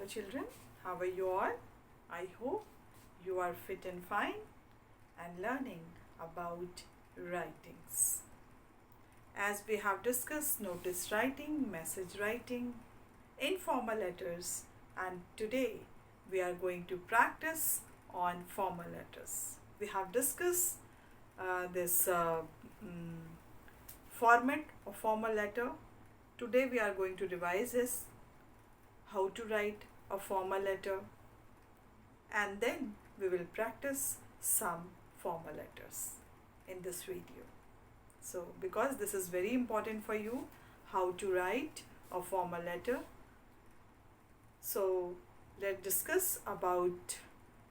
Hello children, how are you all? I hope you are fit and fine and learning about writings. As we have discussed notice writing, message writing, informal letters, and today we are going to practice on formal letters. We have discussed this format of formal letter. Today we are going to revise this, how to write a formal letter, and then we will practice some formal letters in this video. So because this is very important for you, how to write a formal letter, so let's discuss about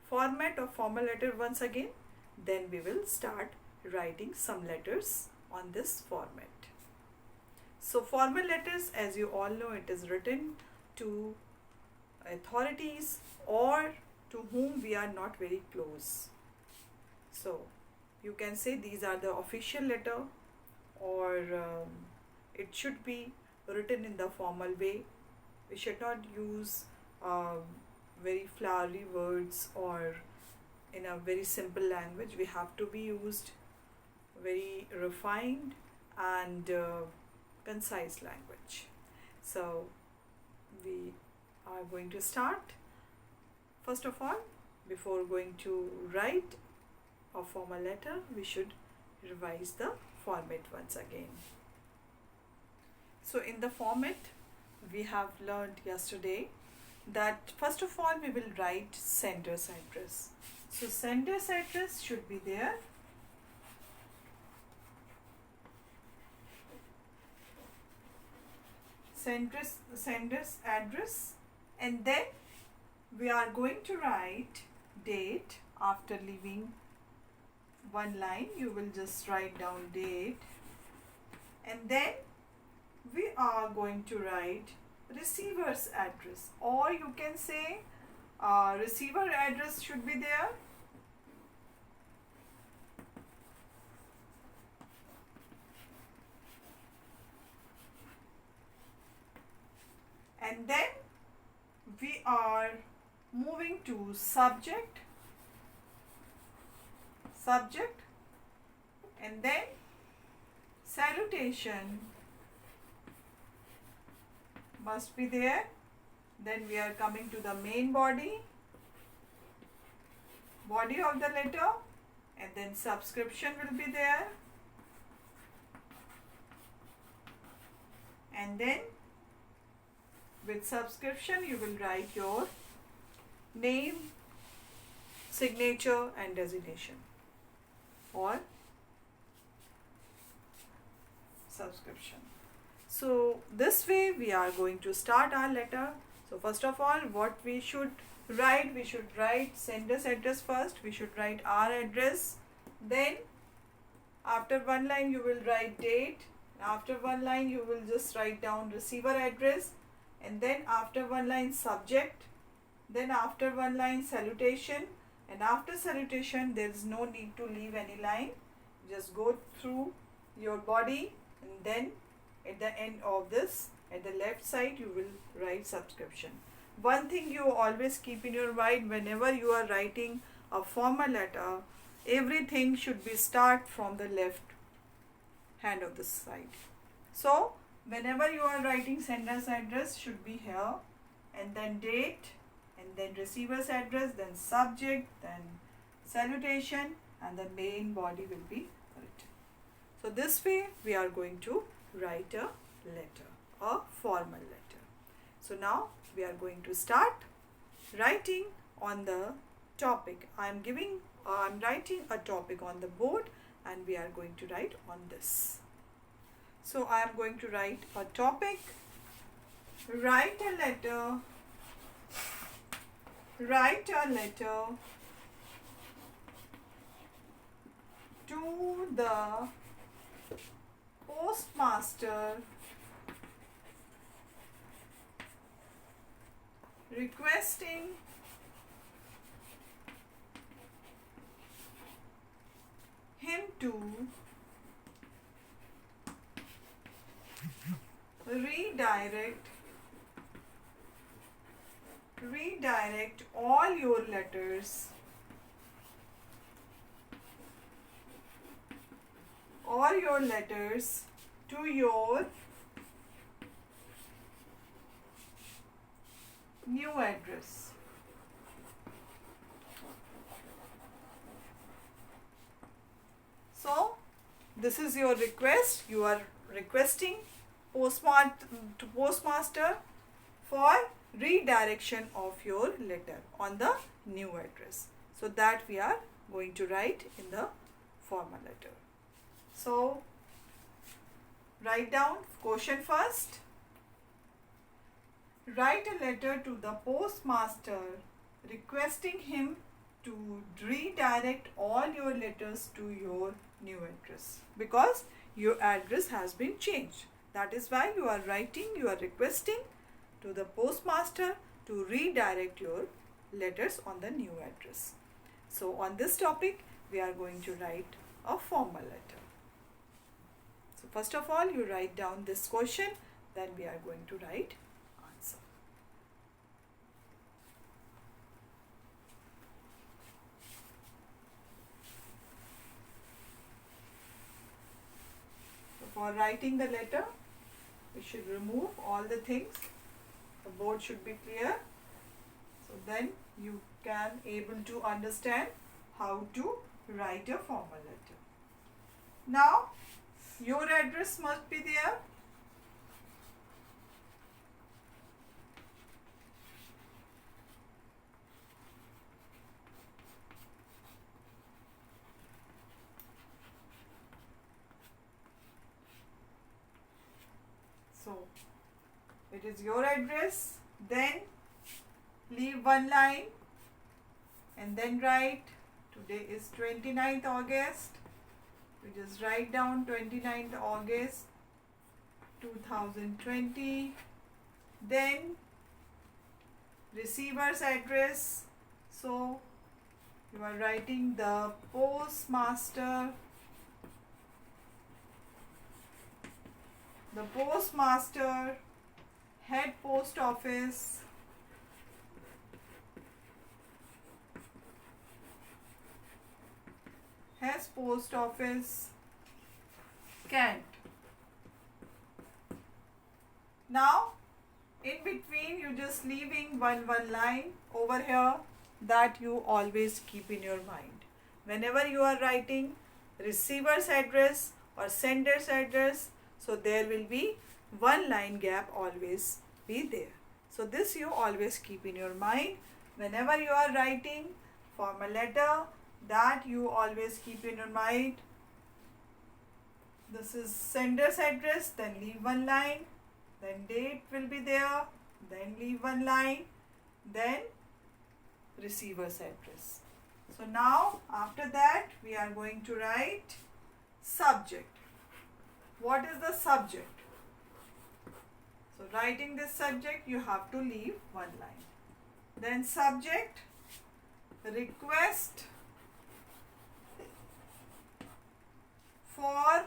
format of formal letter once again, then we will start writing some letters on this format. So formal letters, as you all know, it is written to authorities or to whom we are not very close. So you can say these are the official letter, or it should be written in the formal way. We should not use very flowery words or in a very simple language. We have to be used very refined and concise language. So we are going to start. First of all, before going to write a formal letter, we should revise the format once again. So in the format, we have learned yesterday that first of all we will write sender's address. So sender's address should be there. Sender's address, and then we are going to write date. After leaving one line, you will just write down date, and then we are going to write receiver's address, or you can say receiver address should be there. And then we are moving to subject, and then salutation must be there. Then we are coming to the main body of the letter, and then subscription will be there, and then with subscription you will write your name, signature and designation or subscription. So this way we are going to start our letter. So first of all, what we should write sender's address first. We should write our address. Then after one line you will write date. After one line you will just write down receiver address, and then after one line subject, then after one line salutation, and after salutation there is no need to leave any line. Just go through your body, and then at the end of this, at the left side, you will write subscription. One thing you always keep in your mind, whenever you are writing a formal letter, everything should be start from the left hand of the side. So whenever you are writing sender's address should be here, and then date, and then receiver's address, then subject, then salutation, and the main body will be written. So this way we are going to write a letter, a formal letter. So now we are going to start writing on the topic. I am writing a topic on the board, and we are going to write on this. So I am going to write a topic, write a letter to the postmaster requesting him to redirect redirect all your letters to your new address. So this is your request. You are requesting postmaster for redirection of your letter on the new address. So that we are going to write in the formal letter. So write down question first. Write a letter to the postmaster requesting him to redirect all your letters to your new address, because your address has been changed. That is why you are requesting to the postmaster to redirect your letters on the new address. So on this topic we are going to write a formal letter. So first of all you write down this question, then we are going to write answer. So for writing the letter, we should remove all the things. The board should be clear. So then you can able to understand how to write a formal letter. Now your address must be there. So it is your address, then leave one line and then write today is 29th August. We just write down 29th August 2020. Then receiver's address. So you are writing the postmaster. The postmaster, head post office, Hess post office, Kent. Now in between you just leaving one line over here that you always keep in your mind. Whenever you are writing receiver's address or sender's address, so there will be one line gap always be there. So this you always keep in your mind. Whenever you are writing formal letter, that you always keep in your mind. This is sender's address, then leave one line, then date will be there, then leave one line, then receiver's address. So now after that we are going to write subject. What is the subject? So writing this subject you have to leave one line. Then subject, request for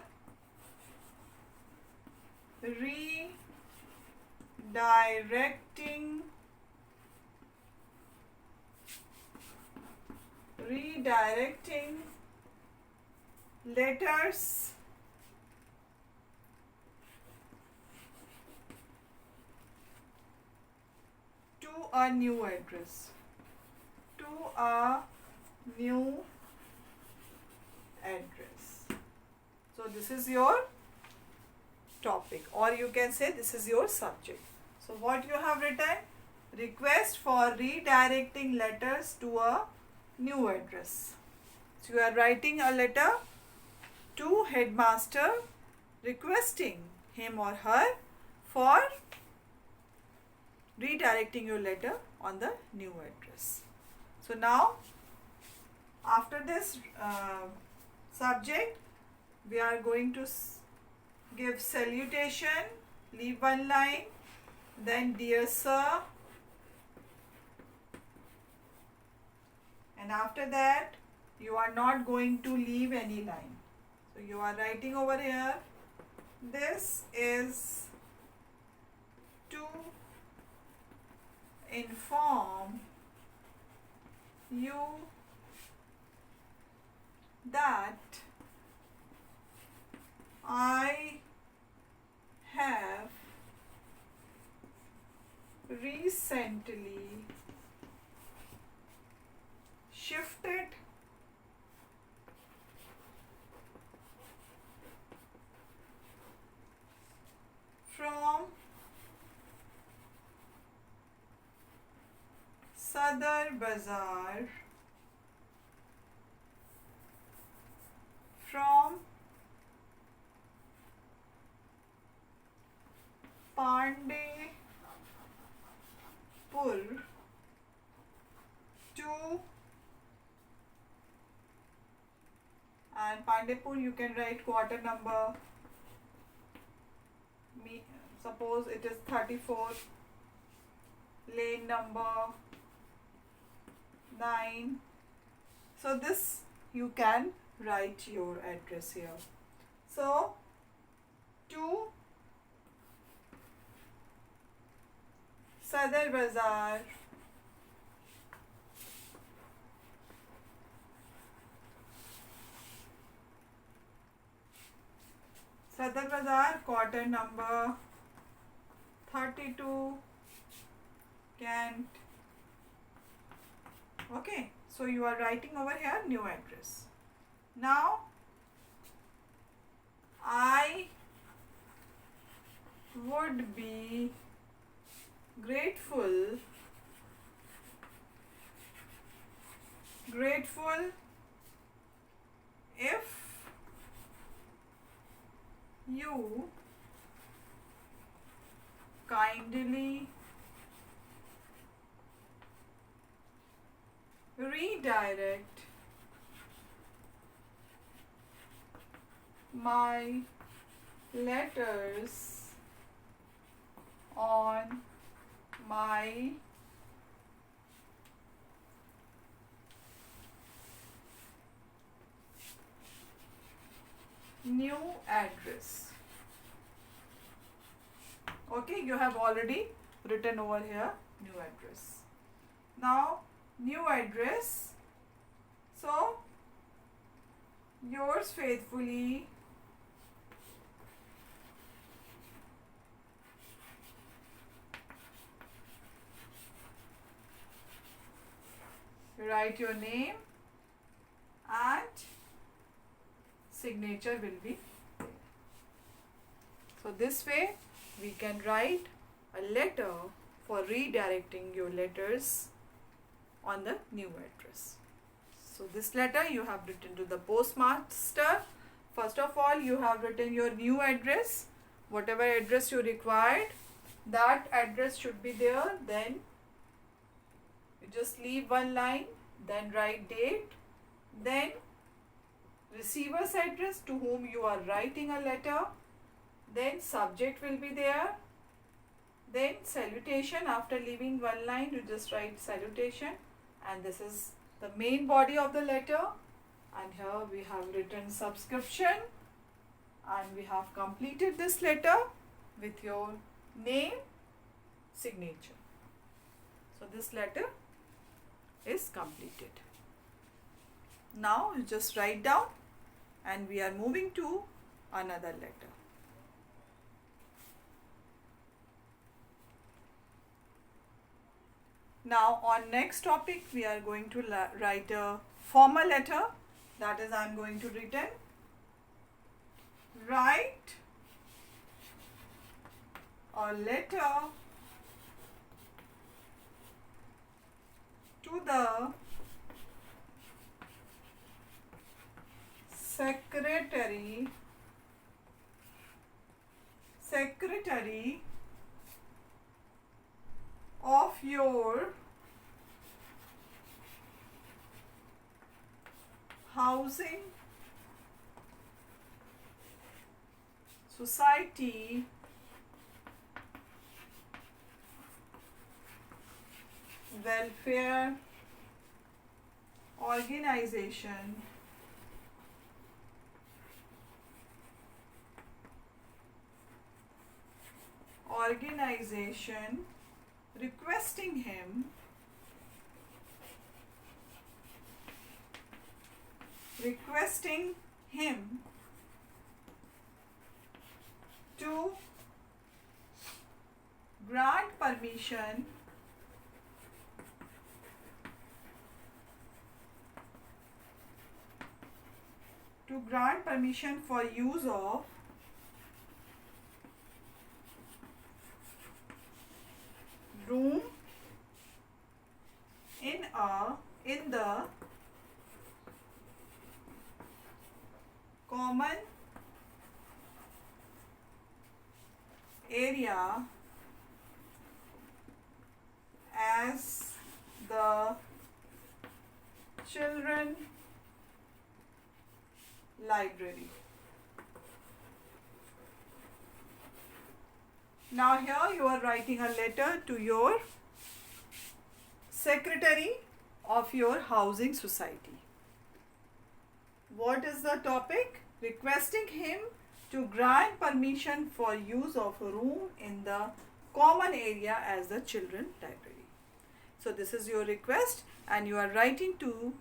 redirecting letters to a new address. To a new address. So this is your topic, or you can say this is your subject. So what you have written? Request for redirecting letters to a new address. So you are writing a letter to headmaster requesting him or her for redirecting your letter on the new address. So now after this subject we are going to give salutation, leave one line, then dear sir, and after that you are not going to leave any line. So you are writing over here, this is to inform you that I have recently shifted from Sadar Bazaar from Pandepur to, and Pandepur you can write quarter number, suppose it is 34, lane number 9. So this you can write your address here. So to Sadar Bazaar, Sadar Bazaar, quarter number 32, Kent. Okay, so you are writing over here new address. Now I would be grateful if you kindly redirect my letters on my new address. Okay, you have already written over here new address. Now new address, so yours faithfully, write your name and signature will be there. So this way we can write a letter for redirecting your letters on the new address. So this letter you have written to the postmaster. First of all, you have written your new address, whatever address you required, that address should be there. Then you just leave one line, then write date, then receiver's address to whom you are writing a letter, then subject will be there, then salutation. After leaving one line you just write salutation, and this is the main body of the letter. And here we have written subscription, and we have completed this letter with your name, signature. So this letter is completed. Now you just write down, and we are moving to another letter. Now on next topic we are going to write a formal letter. That is, I am going to written write a letter to the secretary of your housing society welfare organization requesting him to grant permission for use of room in the common area as the children library. Now here you are writing a letter to your secretary of your housing society. What is the topic? Requesting him to grant permission for use of a room in the common area as the children library. So this is your request and you are writing to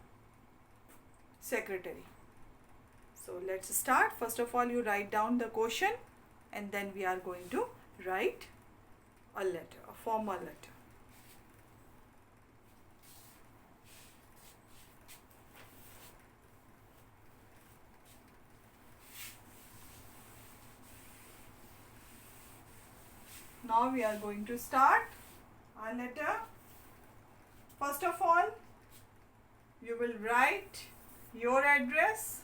secretary. So let's start. First of all, you write down the question and then we are going to write a letter, a formal letter. Now we are going to start our letter. First of all, you will write your address.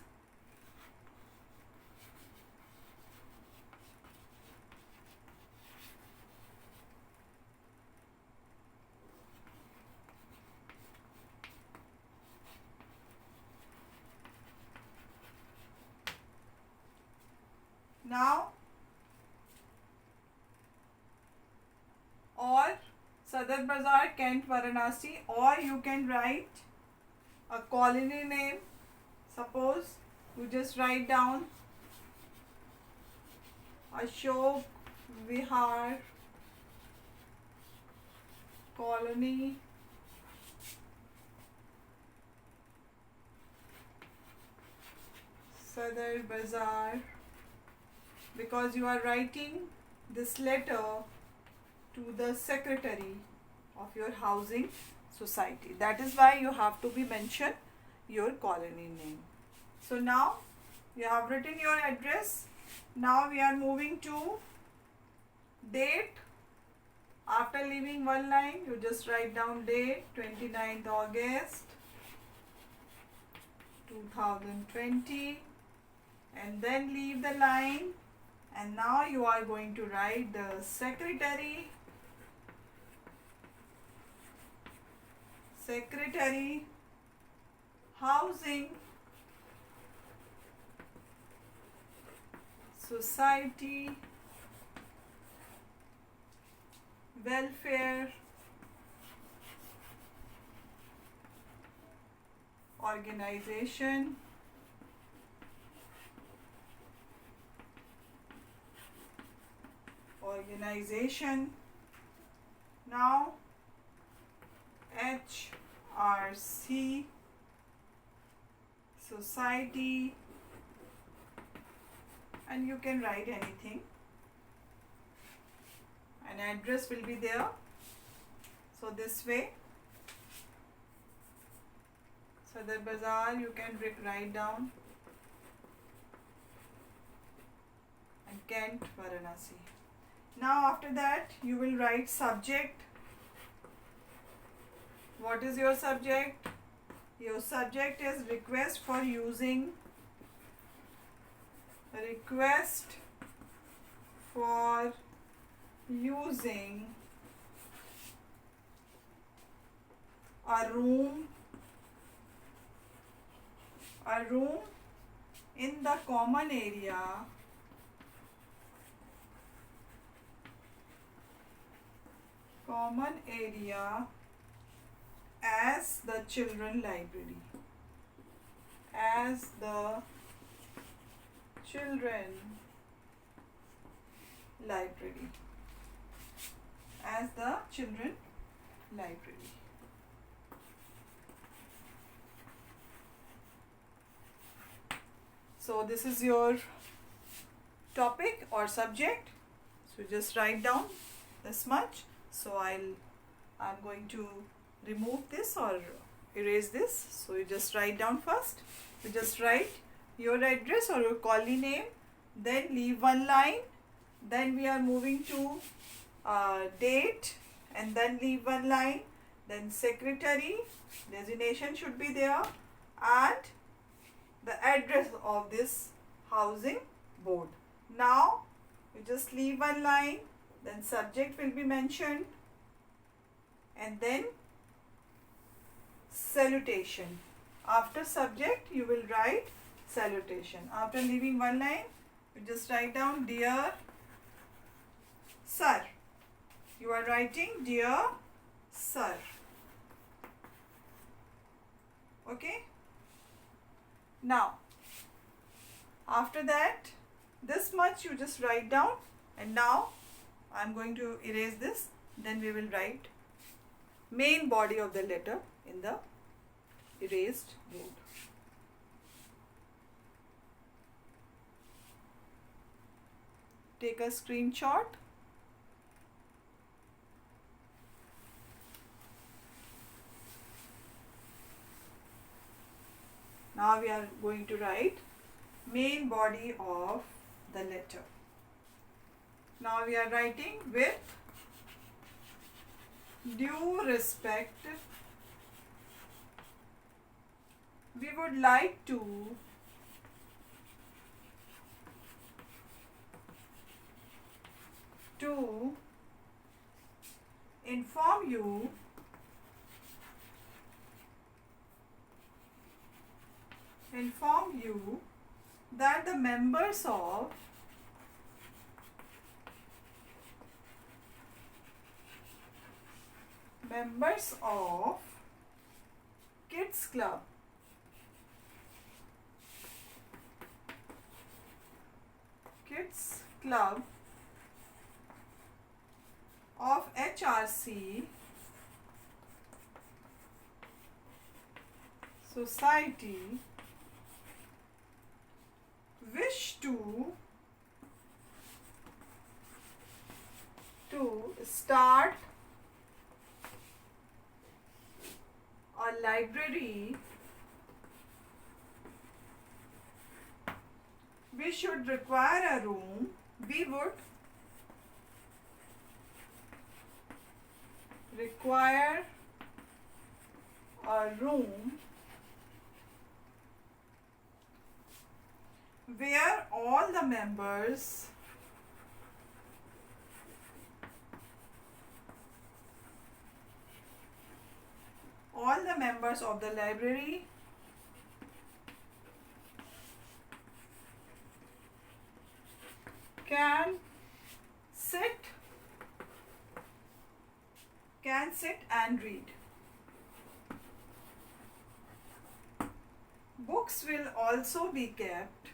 Now, or Sadar Bazaar, Kent, Varanasi, or you can write a colony name. Suppose you just write down Ashok Vihar Colony, Sadar Bazaar, because you are writing this letter to the secretary of your housing society. That is why you have to be mention your colony name. So now you have written your address. Now we are moving to date. After leaving one line, you just write down date 29th August 2020 and then leave the line. And now you are going to write the secretary housing society welfare organization now HRC society, and you can write anything. An address will be there. So this way, Sadar Bazaar you can write down, and Kent, Varanasi. Now after that you will write subject. What is your subject? Your subject is request for using a room in the common area as the children library. as the children library. So this is your topic or subject. So just write down this much. So I'm going to remove this or erase this. So you just write down first. You just write your address or your colony name, then leave one line. Then we are moving to date, and then leave one line. Then secretary, designation should be there, and the address of this housing board. Now you just leave one line, then subject will be mentioned, and then salutation. After subject you will write salutation. After leaving one line, you just write down dear sir. You are writing dear sir. Okay. Now after that, this much you just write down, and now I am going to erase this. Then we will write main body of the letter in the erased board. Take a screenshot. Now we are going to write main body of the letter. Now we are writing with due respect. We would like to inform you that the members of Kids Club of HRC Society wish to start a library. We should require a room. We would require a room where all the members of the library can sit and read. Books will also be kept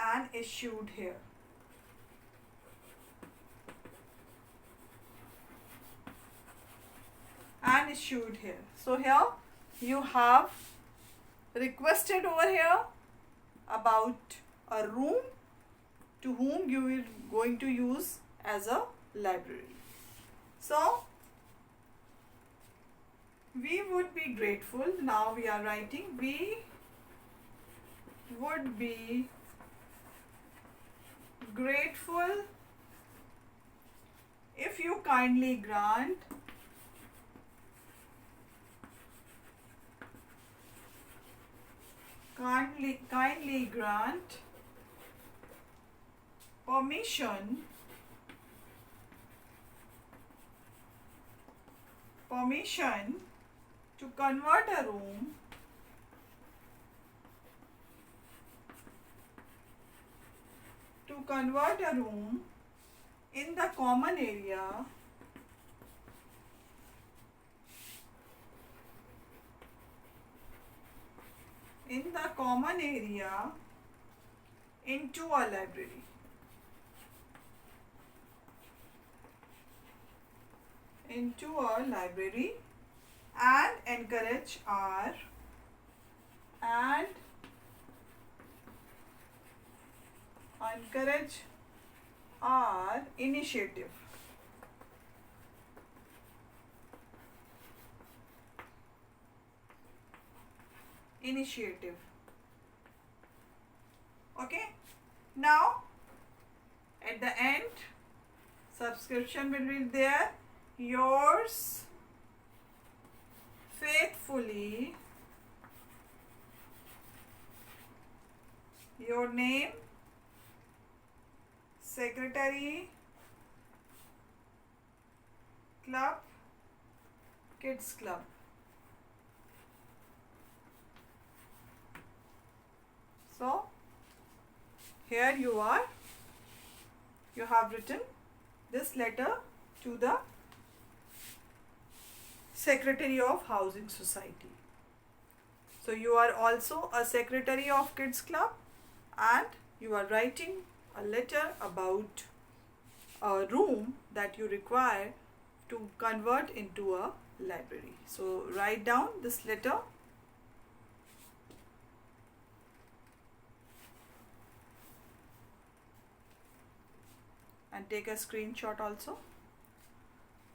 and issued here. So here you have requested over here about a room to whom you are going to use as a library. So we would be grateful. Now we are writing we would be grateful if you kindly grant permission to convert a room in the common area in the common area into a library. Into a library and encourage our initiative. Okay. Now at the end, subscription will be there. Yours faithfully, your name, Secretary, Club, Kids Club. So here you are. You have written this letter to the Secretary of Housing Society. So you are also a Secretary of Kids Club and you are writing a letter about a room that you require to convert into a library. So write down this letter. And take a screenshot also.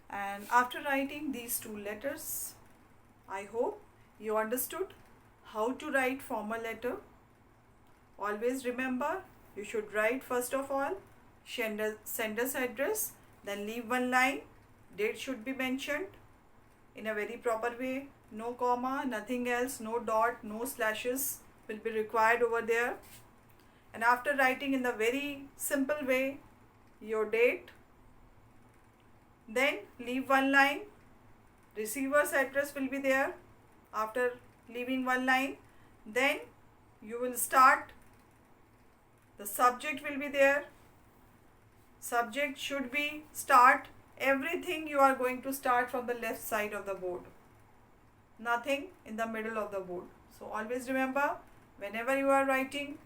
And after writing these two letters, I hope you understood how to write formal letter. Always remember, you should write first of all sender's address, then leave one line. Date should be mentioned in a very proper way. No comma, nothing else, no dot, no slashes will be required over there. And after writing in the very simple way, your date, then leave one line. Receiver's address will be there. After leaving one line, then you will start. The subject will be there. Subject should be start. Everything you are going to start from the left side of the board. Nothing in the middle of the board. So always remember, whenever you are writing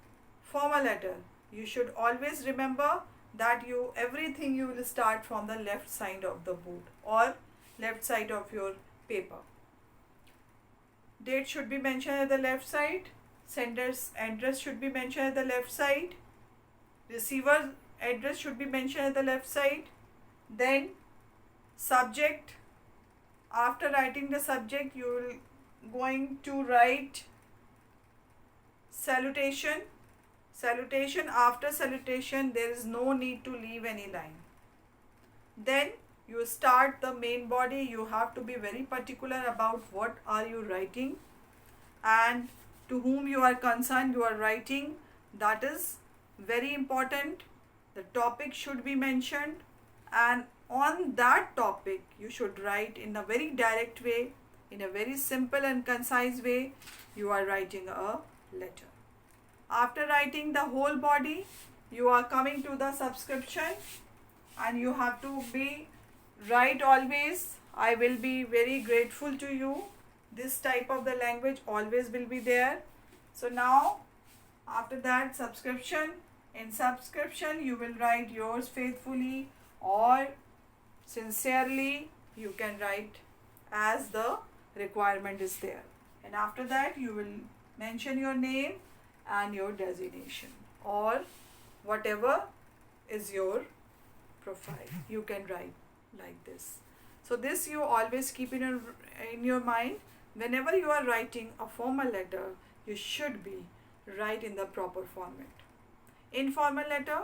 formal letter, you should always remember that everything you will start from the left side of the board or left side of your paper. Date should be mentioned at the left side. Sender's address should be mentioned at the left side. Receiver's address should be mentioned at the left side. Then subject. After writing the subject, you will going to write salutation. Salutation. After salutation, there is no need to leave any line. Then you start the main body. You have to be very particular about what are you writing and to whom you are concerned you are writing. That is very important. The topic should be mentioned, and on that topic you should write in a very direct way, in a very simple and concise way. You are writing a letter. After writing the whole body, you are coming to the subscription, and you have to be write always, I will be very grateful to you. This type of the language always will be there. So now after that, subscription. In subscription you will write yours faithfully or sincerely. You can write as the requirement is there. And after that you will mention your name and your designation or whatever is your profile. You can write like this. So this you always keep in your mind. Whenever you are writing a formal letter, you should be write in the proper format. In formal letter,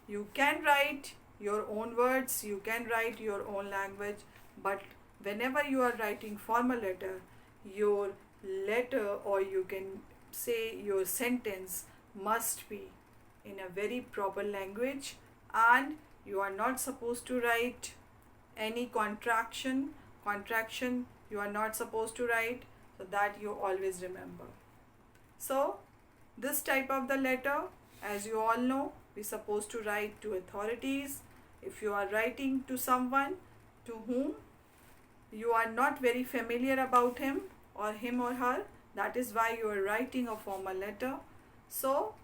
you can write your own words, you can write your own language, but whenever you are writing formal letter, your letter, or you can say your sentence, must be in a very proper language, and you are not supposed to write any contraction you are not supposed to write, so that you always remember. So this type of the letter, as you all know, we supposed to write to authorities. If you are writing to someone to whom you are not very familiar about him or her, That is why you are writing a formal letter. So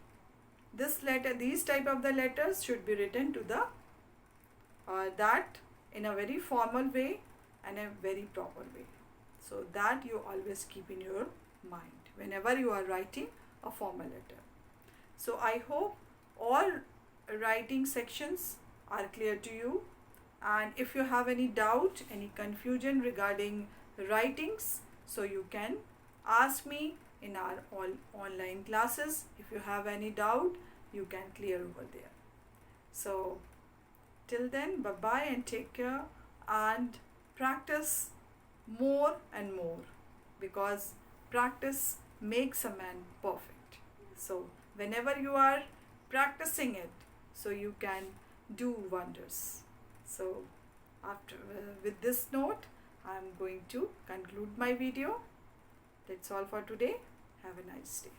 this letter, these type of the letters should be written to the that in a very formal way and a very proper way. So that you always keep in your mind whenever you are writing a formal letter. So I hope all writing sections are clear to you, and if you have any doubt, any confusion regarding writings, so you can ask me in our all online classes. If you have any doubt, you can clear over there. So till then, bye bye and take care, and practice more and more, because practice makes a man perfect. So whenever you are practicing it, so you can do wonders. So after with this note, I am going to conclude my video. That's all for today. Have a nice day.